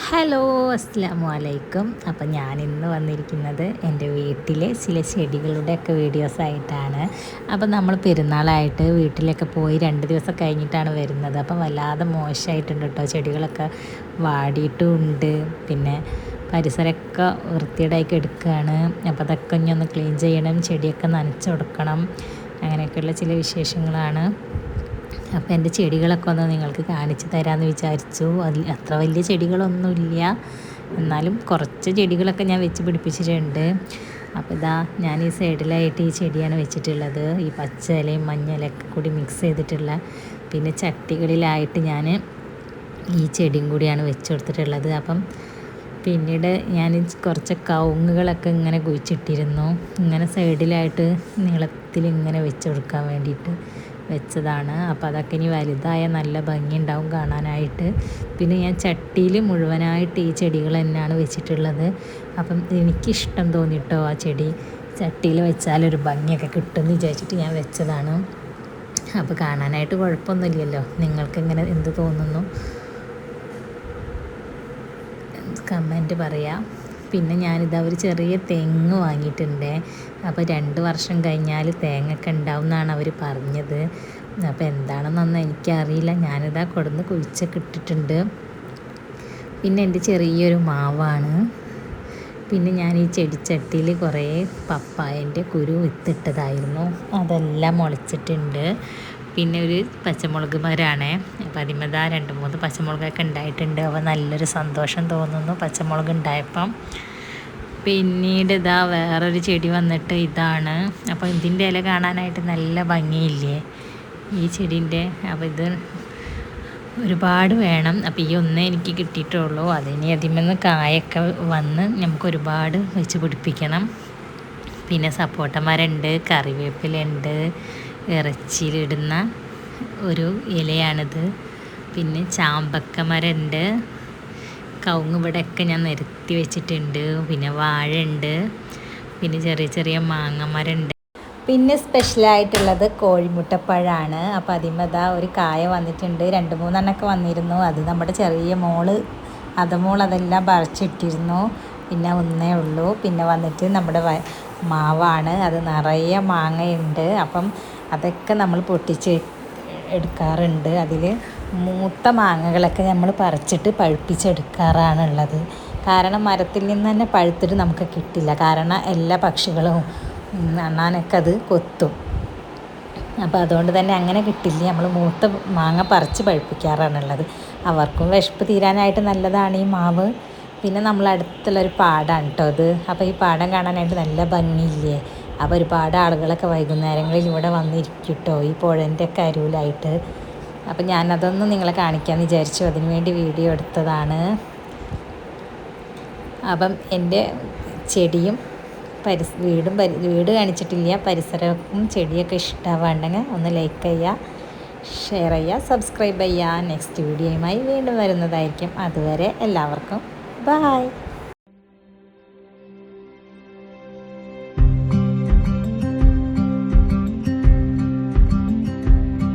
Hello, അസ്സലാമു അലൈക്കും. അപ്പം ഞാനിന്ന് വന്നിരിക്കുന്നത് എൻ്റെ വീട്ടിലെ ചില ചെടികളുടെയൊക്കെ വീഡിയോസായിട്ടാണ്. അപ്പം നമ്മൾ പെരുന്നാളായിട്ട് വീട്ടിലൊക്കെ പോയി 2 ദിവസം കഴിഞ്ഞിട്ടാണ് വരുന്നത്. അപ്പം വല്ലാതെ മോശമായിട്ടുണ്ട് കേട്ടോ, ചെടികളൊക്കെ വാടിയിട്ടുമുണ്ട്. പിന്നെ പരിസരമൊക്കെ വൃത്തികേടായി എടുക്കുകയാണ്. അപ്പോൾ അതൊക്കെ ഇനി ഒന്ന് ക്ലീൻ ചെയ്യണം, ചെടിയൊക്കെ നനച്ച് കൊടുക്കണം. അങ്ങനെയൊക്കെയുള്ള ചില വിശേഷങ്ങളാണ്. അപ്പോൾ എൻ്റെ ചെടികളൊക്കെ ഒന്ന് നിങ്ങൾക്ക് കാണിച്ചു തരാമെന്ന് വിചാരിച്ചു. അതിൽ അത്ര വലിയ ചെടികളൊന്നുമില്ല, എന്നാലും കുറച്ച് ചെടികളൊക്കെ ഞാൻ വെച്ച് പിടിപ്പിച്ചിട്ടുണ്ട്. അപ്പോൾ ഇതാ ഞാൻ ഈ സൈഡിലായിട്ട് ഈ ചെടിയാണ് വെച്ചിട്ടുള്ളത്. ഈ പച്ച ഇലയും മഞ്ഞ ഇലയൊക്കെ കൂടി മിക്സ് ചെയ്തിട്ടുള്ള. പിന്നെ ചട്ടികളിലായിട്ട് ഞാൻ ഈ ചെടിയും കൂടിയാണ് വെച്ച് കൊടുത്തിട്ടുള്ളത്. അപ്പം പിന്നീട് ഞാൻ കുറച്ച് കവുങ്ങുകളൊക്കെ ഇങ്ങനെ കുഴിച്ചിട്ടിരുന്നു. ഇങ്ങനെ സൈഡിലായിട്ട് നീളത്തിൽ ഇങ്ങനെ വെച്ച് കൊടുക്കാൻ വേണ്ടിയിട്ട് വെച്ചതാണ്. അപ്പോൾ അതൊക്കെ ഇനി വലുതായ നല്ല ഭംഗിയുണ്ടാവും കാണാനായിട്ട്. പിന്നെ ഞാൻ ചട്ടിയിൽ മുഴുവനായിട്ട് ഈ ചെടികൾ തന്നെയാണ് വെച്ചിട്ടുള്ളത്. അപ്പം എനിക്കിഷ്ടം തോന്നിയിട്ടോ ആ ചെടി ചട്ടിയിൽ വെച്ചാലൊരു ഭംഗിയൊക്കെ കിട്ടുമെന്ന് വിചാരിച്ചിട്ട് ഞാൻ വെച്ചതാണ്. അപ്പോൾ കാണാനായിട്ട് കുഴപ്പമൊന്നുമില്ലല്ലോ. നിങ്ങൾക്കിങ്ങനെ എന്ത് തോന്നുന്നു കമൻറ്റ് പറയാം. പിന്നെ ഞാനിതാ ഒരു ചെറിയ തെങ്ങ് വാങ്ങിയിട്ടുണ്ട്. അപ്പോൾ 2 വർഷം കഴിഞ്ഞാൽ തേങ്ങയൊക്കെ ഉണ്ടാവും എന്നാണ് അവർ പറഞ്ഞത്. അപ്പോൾ എന്താണെന്നൊന്നും എനിക്കറിയില്ല. ഞാനിതാ കൊടുന്ന് കുഴിച്ചൊക്കെ ഇട്ടിട്ടുണ്ട്. പിന്നെ എൻ്റെ ചെറിയൊരു മാവാണ്. പിന്നെ ഞാൻ ഈ ചെടിച്ചട്ടിയിൽ കുറേ പപ്പായൻ്റെ കുരു വിത്തിട്ടതായിരുന്നു, അതെല്ലാം മുളച്ചിട്ടുണ്ട്. പിന്നെ ഒരു പച്ചമുളക് മരമാണ്. അപ്പോൾ അതിന്മേൽ 2-3 പച്ചമുളകൊക്കെ ഉണ്ടായിട്ടുണ്ട്. അപ്പോൾ നല്ലൊരു സന്തോഷം തോന്നുന്നു പച്ചമുളക് ഉണ്ടായപ്പം. പിന്നീട് ഇതാ വേറൊരു ചെടി വന്നിട്ട് ഇതാണ്. അപ്പോൾ ഇതിൻ്റെ ഇല കാണാനായിട്ട് നല്ല ഭംഗിയില്ലേ ഈ ചെടീൻ്റെ. അപ്പോൾ ഇത് ഒരുപാട് വേണം. അപ്പോൾ ഈ ഒന്നേ എനിക്ക് കിട്ടിയിട്ടുള്ളൂ. അതിന് അതിന്മേൽ കായൊക്കെ വന്ന് നമുക്ക് ഒരുപാട് വെച്ച് പിടിപ്പിക്കണം. പിന്നെ സപ്പോട്ട മരമുണ്ട്, കറിവേപ്പിലുണ്ട്, ഇറച്ചിയിലിടുന്ന ഒരു ഇലയാണിത്. പിന്നെ ചാമ്പക്ക മരമുണ്ട്, കവുങ്ങ് ഇവിടെയൊക്കെ ഞാൻ നിരത്തി വെച്ചിട്ടുണ്ട്. പിന്നെ വാഴ ഉണ്ട്, പിന്നെ ചെറിയ ചെറിയ മാങ്ങ മരമുണ്ട്. പിന്നെ സ്പെഷ്യലായിട്ടുള്ളത് കോഴിമുട്ടപ്പഴമാണ്. അപ്പോൾ അതിന്മേൽ ഒരു കായ വന്നിട്ടുണ്ട്. 2-3 വന്നിരുന്നു. അത് നമ്മുടെ ചെറിയ മോള് അതെല്ലാം പറിച്ചിട്ടിരുന്നു. പിന്നെ ഒന്നേ ഉള്ളൂ. പിന്നെ വന്നിട്ട് നമ്മുടെ മാവാണ്, അത് നിറയെ മാങ്ങയുണ്ട്. അപ്പം അതൊക്കെ നമ്മൾ പൊട്ടിച്ച് എടുക്കാറുണ്ട്. അതിൽ മൂത്ത മാങ്ങകളൊക്കെ നമ്മൾ പറിച്ചിട്ട് പഴുപ്പിച്ചെടുക്കാറാണുള്ളത്. കാരണം മരത്തിൽ നിന്ന് തന്നെ പഴുത്തിട്ട് നമുക്ക് കിട്ടില്ല. കാരണം എല്ലാ പക്ഷികളും അണ്ണാനൊക്കെ അത് കൊത്തും. അപ്പോൾ അതുകൊണ്ട് തന്നെ അങ്ങനെ കിട്ടില്ല. നമ്മൾ മൂത്ത മാങ്ങ പറിച്ച് പഴുപ്പിക്കാറാണുള്ളത്. അവർക്കും വിശപ്പ് തീരാനായിട്ട് നല്ലതാണ് ഈ മാവ്. പിന്നെ നമ്മളടുത്തുള്ളൊരു പാടമാണ് കേട്ടോ അത്. അപ്പോൾ ഈ പാടം കാണാനായിട്ട് നല്ല ഭംഗിയില്ലേ. അപ്പോൾ ഒരുപാട് ആളുകളൊക്കെ വൈകുന്നേരങ്ങളിൽ ഇവിടെ വന്നിരിക്കും കേട്ടോ, ഈ പുഴൻ്റെ ഒക്കെ അരുവിലായിട്ട്. അപ്പം ഞാനതൊന്നും നിങ്ങളെ കാണിക്കാമെന്ന് വിചാരിച്ചു, അതിന് വേണ്ടി വീഡിയോ എടുത്തതാണ്. അപ്പം എൻ്റെ ചെടിയും വീട് കാണിച്ചിട്ടില്ല, പരിസരവും ചെടിയൊക്കെ ഇഷ്ടമാവുണ്ടെങ്കിൽ ഒന്ന് ലൈക്ക് ചെയ്യുക, ഷെയർ ചെയ്യുക, സബ്സ്ക്രൈബ് ചെയ്യുക. നെക്സ്റ്റ് വീഡിയോയുമായി വീണ്ടും വരുന്നതായിരിക്കും. അതുവരെ എല്ലാവർക്കും ബായ്.